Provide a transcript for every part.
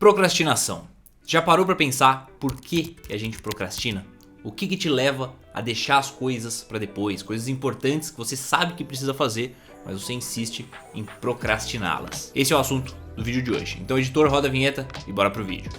Procrastinação. Já parou para pensar por que a gente procrastina? O que te leva a deixar as coisas para depois? Coisas importantes que você sabe que precisa fazer, mas você insiste em procrastiná-las. Esse é o assunto do vídeo de hoje. Então, editor, roda a vinheta e bora pro vídeo.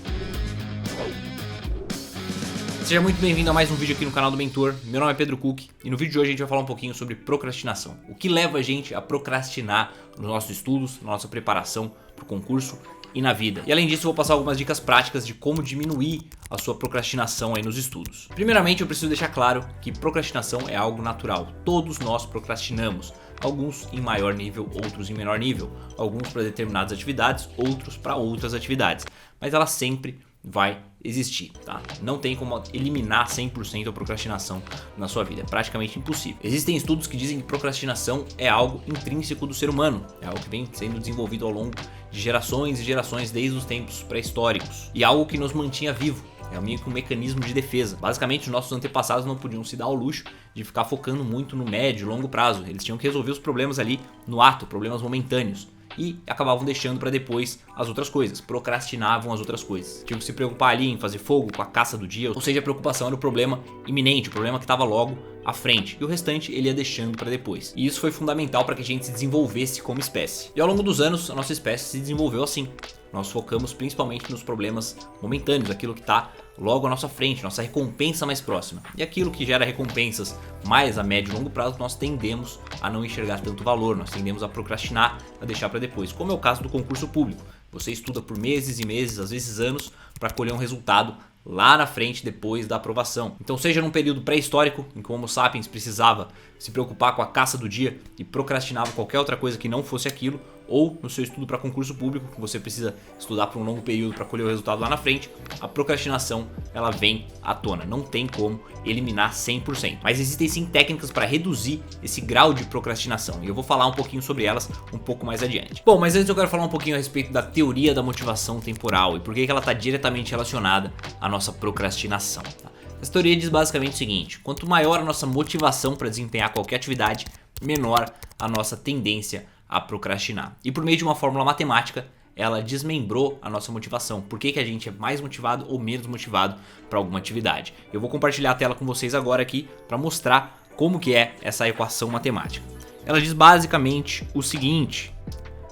Seja muito bem-vindo a mais um vídeo aqui no canal do Mentor. Meu nome é Pedro Cook e no vídeo de hoje a gente vai falar um pouquinho sobre procrastinação. O que leva a gente a procrastinar nos nossos estudos, na nossa preparação para o concurso e na vida. E além disso, eu vou passar algumas dicas práticas de como diminuir a sua procrastinação aí nos estudos. Primeiramente, eu preciso deixar claro que procrastinação é algo natural. Todos nós procrastinamos. Alguns em maior nível, outros em menor nível. Alguns para determinadas atividades, outros para outras atividades. Mas ela sempre vai existir, tá? Não tem como eliminar 100% a procrastinação na sua vida, é praticamente impossível. Existem estudos que dizem que procrastinação é algo intrínseco do ser humano, é algo que vem sendo desenvolvido ao longo de gerações e gerações desde os tempos pré-históricos e algo que nos mantinha vivo. É meio que um mecanismo de defesa. Basicamente, os nossos antepassados não podiam se dar ao luxo de ficar focando muito no médio e longo prazo. Eles tinham que resolver os problemas ali no ato, problemas momentâneos. E acabavam deixando para depois as outras coisas, procrastinavam as outras coisas. Tinham que se preocupar ali em fazer fogo com a caça do dia, ou seja, a preocupação era o problema iminente, o problema que estava logo à frente, e o restante ele ia deixando para depois. E isso foi fundamental para que a gente se desenvolvesse como espécie. E ao longo dos anos, a nossa espécie se desenvolveu assim. Nós focamos principalmente nos problemas momentâneos, aquilo que está logo à nossa frente, nossa recompensa mais próxima. E aquilo que gera recompensas mais a médio e longo prazo, nós tendemos a não enxergar tanto valor, nós tendemos a procrastinar, a deixar para depois, como é o caso do concurso público. Você estuda por meses e meses, às vezes anos, para colher um resultado lá na frente depois da aprovação. Então, seja num período pré-histórico em que o Homo sapiens precisava se preocupar com a caça do dia e procrastinava qualquer outra coisa que não fosse aquilo, ou no seu estudo para concurso público, que você precisa estudar por um longo período para colher o resultado lá na frente, a procrastinação ela vem à tona. Não tem como eliminar 100%. Mas existem sim técnicas para reduzir esse grau de procrastinação. E eu vou falar um pouquinho sobre elas um pouco mais adiante. Bom, mas antes eu quero falar um pouquinho a respeito da teoria da motivação temporal e por que ela está diretamente relacionada à nossa procrastinação. Tá? Essa teoria diz basicamente o seguinte: quanto maior a nossa motivação para desempenhar qualquer atividade, menor a nossa tendência a procrastinar. E por meio de uma fórmula matemática, ela desmembrou a nossa motivação. Por que a gente é mais motivado ou menos motivado para alguma atividade? Eu vou compartilhar a tela com vocês agora aqui para mostrar como que é essa equação matemática. Ela diz basicamente o seguinte: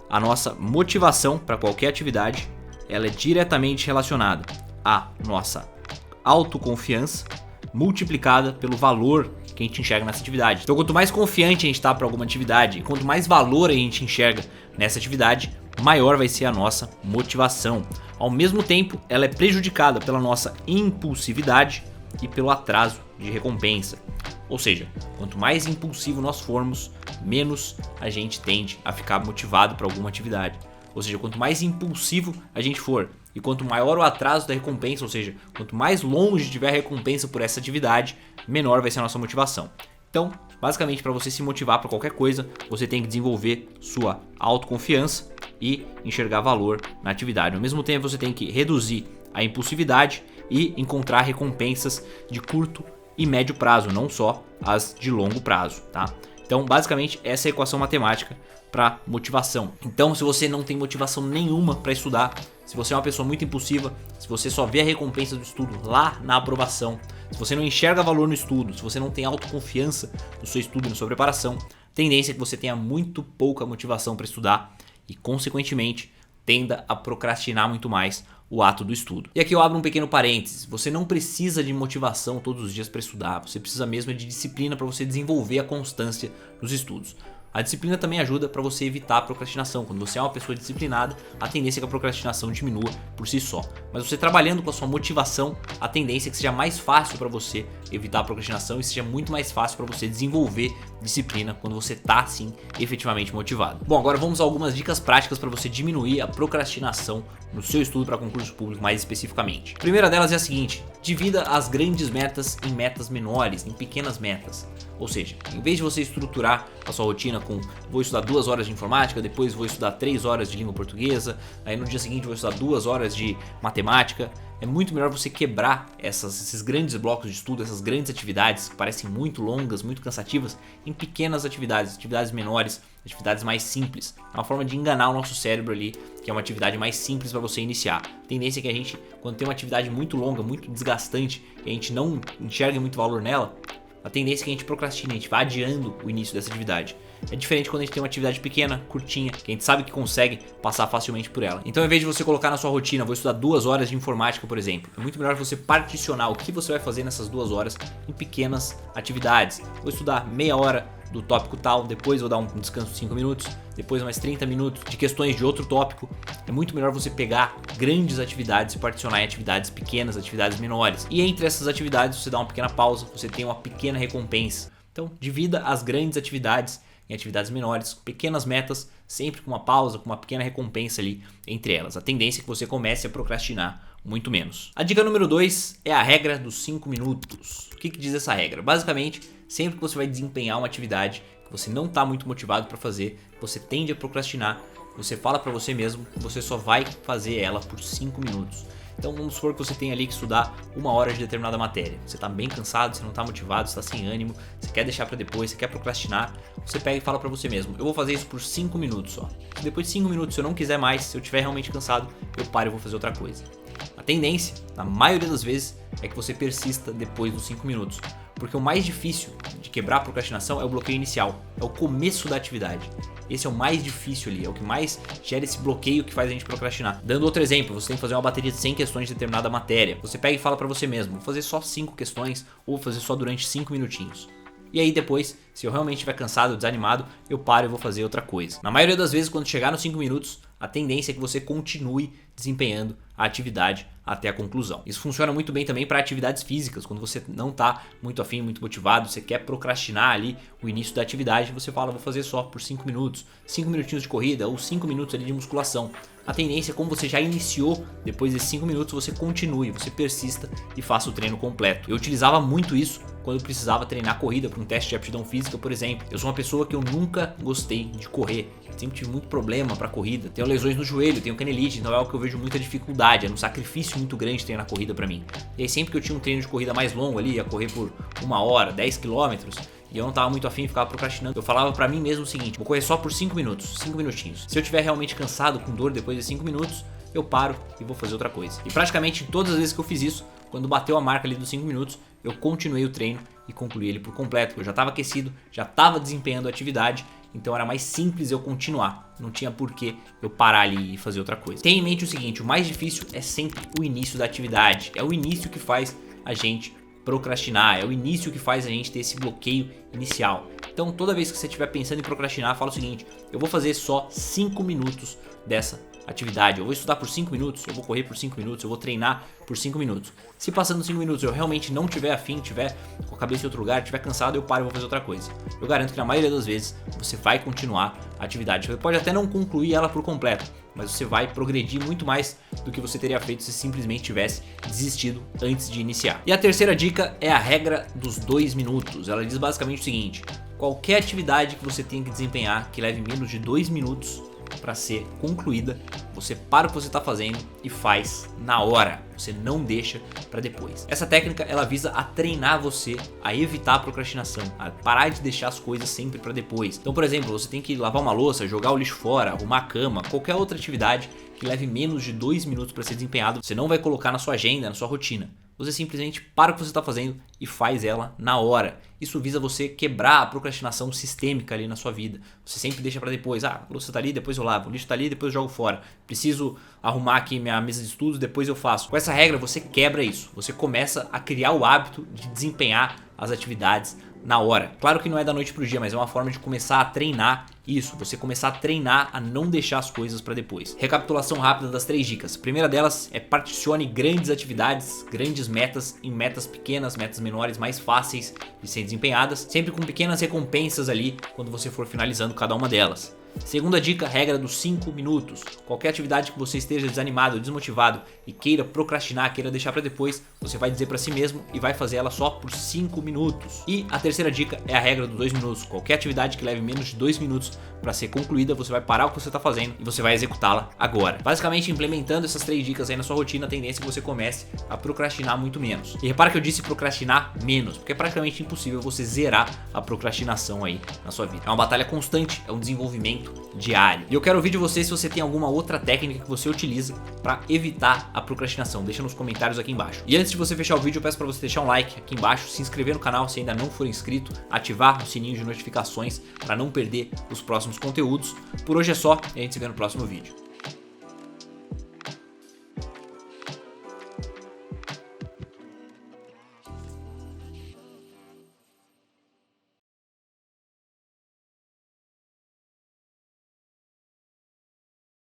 a nossa motivação para qualquer atividade, ela é diretamente relacionada à nossa autoconfiança multiplicada pelo valor que a gente enxerga nessa atividade. Então, quanto mais confiante a gente está para alguma atividade, quanto mais valor a gente enxerga nessa atividade, maior vai ser a nossa motivação. Ao mesmo tempo, ela é prejudicada pela nossa impulsividade e pelo atraso de recompensa. Ou seja, quanto mais impulsivo nós formos, menos a gente tende a ficar motivado para alguma atividade. Ou seja, quanto mais impulsivo a gente for e quanto maior o atraso da recompensa, ou seja, quanto mais longe tiver a recompensa por essa atividade, menor vai ser a nossa motivação. Então, basicamente, para você se motivar para qualquer coisa, você tem que desenvolver sua autoconfiança e enxergar valor na atividade. Ao mesmo tempo, você tem que reduzir a impulsividade e encontrar recompensas de curto e médio prazo, não só as de longo prazo, tá? Então, basicamente, essa é a equação matemática para motivação. Então, se você não tem motivação nenhuma para estudar, se você é uma pessoa muito impulsiva, se você só vê a recompensa do estudo lá na aprovação, se você não enxerga valor no estudo, se você não tem autoconfiança no seu estudo e na sua preparação, tendência é que você tenha muito pouca motivação para estudar e, consequentemente, tenda a procrastinar muito mais o ato do estudo. E aqui eu abro um pequeno parênteses: você não precisa de motivação todos os dias para estudar, você precisa mesmo de disciplina para você desenvolver a constância nos estudos. A disciplina também ajuda para você evitar a procrastinação. Quando você é uma pessoa disciplinada, a tendência é que a procrastinação diminua por si só. Mas você trabalhando com a sua motivação, a tendência é que seja mais fácil para você evitar a procrastinação e seja muito mais fácil para você desenvolver disciplina quando você está, sim, efetivamente motivado. Bom, agora vamos a algumas dicas práticas para você diminuir a procrastinação no seu estudo para concurso público mais especificamente. A primeira delas é a seguinte: divida as grandes metas em metas menores, em pequenas metas. Ou seja, em vez de você estruturar a sua rotina com vou estudar 2 horas de informática, depois vou estudar 3 horas de língua portuguesa, aí no dia seguinte vou estudar 2 horas de matemática, é muito melhor você quebrar esses grandes blocos de estudo, essas grandes atividades que parecem muito longas, muito cansativas, em pequenas atividades, atividades menores, atividades mais simples. É uma forma de enganar o nosso cérebro ali, que é uma atividade mais simples para você iniciar. A tendência é que a gente, quando tem uma atividade muito longa, muito desgastante, e a gente não enxerga muito valor nela, a tendência é que a gente procrastine, a gente vai adiando o início dessa atividade. É diferente quando a gente tem uma atividade pequena, curtinha, que a gente sabe que consegue passar facilmente por ela. Então, ao invés de você colocar na sua rotina, vou estudar 2 horas de informática, por exemplo, é muito melhor você particionar o que você vai fazer nessas 2 horas em pequenas atividades. Vou estudar meia hora do tópico tal, depois vou dar um descanso de 5 minutos, depois mais 30 minutos de questões de outro tópico. É muito melhor você pegar grandes atividades e particionar em atividades pequenas, atividades menores. E entre essas atividades você dá uma pequena pausa, você tem uma pequena recompensa. Então, divida as grandes atividades em atividades menores, pequenas metas, sempre com uma pausa, com uma pequena recompensa ali entre elas. A tendência é que você comece a procrastinar muito menos. A dica número 2 é a regra dos 5 minutos. O que diz essa regra? Basicamente, sempre que você vai desempenhar uma atividade que você não está muito motivado para fazer, que você tende a procrastinar, você fala para você mesmo que você só vai fazer ela por 5 minutos. Então vamos supor que você tem ali que estudar 1 hora de determinada matéria. Você está bem cansado, você não está motivado, você está sem ânimo, você quer deixar para depois, você quer procrastinar. Você pega e fala para você mesmo, eu vou fazer isso por 5 minutos só. Depois de 5 minutos, se eu não quiser mais, se eu estiver realmente cansado, eu paro e vou fazer outra coisa. A tendência, na maioria das vezes, é que você persista depois dos 5 minutos. Porque o mais difícil de quebrar a procrastinação é o bloqueio inicial, é o começo da atividade. Esse é o mais difícil ali, é o que mais gera esse bloqueio que faz a gente procrastinar. Dando outro exemplo, você tem que fazer uma bateria de 100 questões de determinada matéria. Você pega e fala pra você mesmo, vou fazer só 5 questões ou vou fazer só durante 5 minutinhos. E aí depois, se eu realmente estiver cansado, desanimado, eu paro e vou fazer outra coisa. Na maioria das vezes, quando chegar nos 5 minutos, a tendência é que você continue desempenhando a atividade até a conclusão. Isso funciona muito bem também para atividades físicas, quando você não está muito afim, muito motivado, você quer procrastinar ali o início da atividade, você fala, vou fazer só por 5 minutos, 5 minutinhos de corrida ou 5 minutos ali de musculação. A tendência é, como você já iniciou, depois desses 5 minutos você continue, você persista e faça o treino completo. Eu utilizava muito isso quando eu precisava treinar corrida para um teste de aptidão física, por exemplo. Eu sou uma pessoa que eu nunca gostei de correr, sempre tive muito problema para corrida. Tenho lesões no joelho, tenho canelite, então é algo que eu vejo muita dificuldade, é um sacrifício muito grande treinar corrida para mim. E aí sempre que eu tinha um treino de corrida mais longo ali, ia correr por 1 hora, 10 quilômetros, e eu não tava muito afim, ficava procrastinando. Eu falava pra mim mesmo o seguinte, vou correr só por 5 minutos, 5 minutinhos. Se eu tiver realmente cansado, com dor depois de 5 minutos, eu paro e vou fazer outra coisa. E praticamente todas as vezes que eu fiz isso, quando bateu a marca ali dos 5 minutos, eu continuei o treino e concluí ele por completo. Eu já estava aquecido, já estava desempenhando a atividade, então era mais simples eu continuar. Não tinha por que eu parar ali e fazer outra coisa. Tenha em mente o seguinte, o mais difícil é sempre o início da atividade. É o início que faz a gente procrastinar, é o início que faz a gente ter esse bloqueio inicial. Então toda vez que você estiver pensando em procrastinar, fala o seguinte, eu vou fazer só 5 minutos dessa atividade, eu vou estudar por 5 minutos, eu vou correr por 5 minutos, eu vou treinar por 5 minutos. Se passando 5 minutos eu realmente não tiver afim, tiver com a cabeça em outro lugar, tiver cansado, eu paro e vou fazer outra coisa. Eu garanto que na maioria das vezes você vai continuar a atividade. Você pode até não concluir ela por completo, mas você vai progredir muito mais do que você teria feito se simplesmente tivesse desistido antes de iniciar. E a terceira dica é a regra dos 2 minutos. Ela diz basicamente o seguinte, qualquer atividade que você tenha que desempenhar que leve menos de 2 minutos para ser concluída, você para o que você está fazendo e faz na hora, você não deixa para depois. Essa técnica ela visa a treinar você a evitar a procrastinação, a parar de deixar as coisas sempre para depois. Então, por exemplo, você tem que lavar uma louça, jogar o lixo fora, arrumar a cama, qualquer outra atividade que leve menos de 2 minutos para ser desempenhado, você não vai colocar na sua agenda, na sua rotina. Você simplesmente para o que você está fazendo e faz ela na hora. Isso visa você quebrar a procrastinação sistêmica ali na sua vida. Você sempre deixa para depois. Ah, a louça está ali, depois eu lavo. O lixo está ali, depois eu jogo fora. Preciso arrumar aqui minha mesa de estudos, depois eu faço. Com essa regra você quebra isso. Você começa a criar o hábito de desempenhar as atividades na hora. Claro que não é da noite pro dia, mas é uma forma de começar a treinar isso. Você começar a treinar a não deixar as coisas para depois. Recapitulação rápida das 3 dicas. A primeira delas é particione grandes atividades, grandes metas em metas pequenas, metas menores, mais fáceis de serem desempenhadas, sempre com pequenas recompensas ali quando você for finalizando cada uma delas. Segunda dica, regra dos 5 minutos. Qualquer atividade que você esteja desanimado ou desmotivado e queira procrastinar, queira deixar para depois, você vai dizer para si mesmo e vai fazer ela só por 5 minutos. E a terceira dica é a regra dos 2 minutos. Qualquer atividade que leve menos de 2 minutos para ser concluída, você vai parar o que você está fazendo e você vai executá-la agora. Basicamente, implementando essas 3 dicas aí na sua rotina, a tendência é que você comece a procrastinar muito menos. E repara que eu disse procrastinar menos, porque é praticamente impossível você zerar a procrastinação aí na sua vida. É uma batalha constante, é um desenvolvimento diário. E eu quero ouvir de você se você tem alguma outra técnica que você utiliza para evitar a procrastinação. Deixa nos comentários aqui embaixo. E antes de você fechar o vídeo, eu peço para você deixar um like aqui embaixo, se inscrever no canal se ainda não for inscrito, ativar o sininho de notificações para não perder os próximos conteúdos. Por hoje é só e a gente se vê no próximo vídeo.